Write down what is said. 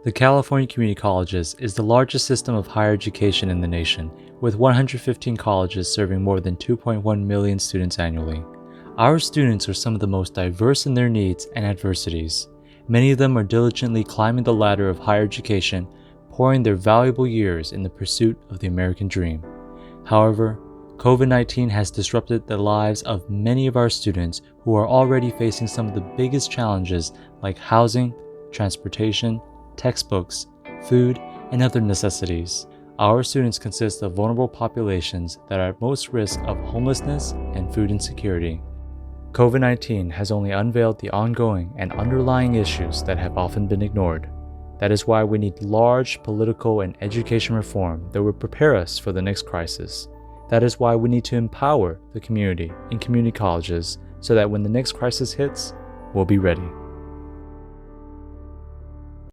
The California Community Colleges is the largest system of higher education in the nation, with 115 colleges serving more than 2.1 million students annually. Our students are some of the most diverse in their needs and adversities. Many of them are diligently climbing the ladder of higher education, pouring their valuable years in the pursuit of the American dream. However, COVID-19 has disrupted the lives of many of our students who are already facing some of the biggest challenges like housing, transportation, textbooks, food, and other necessities. Our students consist of vulnerable populations that are at most risk of homelessness and food insecurity. COVID-19 has only unveiled the ongoing and underlying issues that have often been ignored. That is why we need large political and education reform that will prepare us for the next crisis. That is why we need to empower the community in community colleges so that when the next crisis hits, we'll be ready.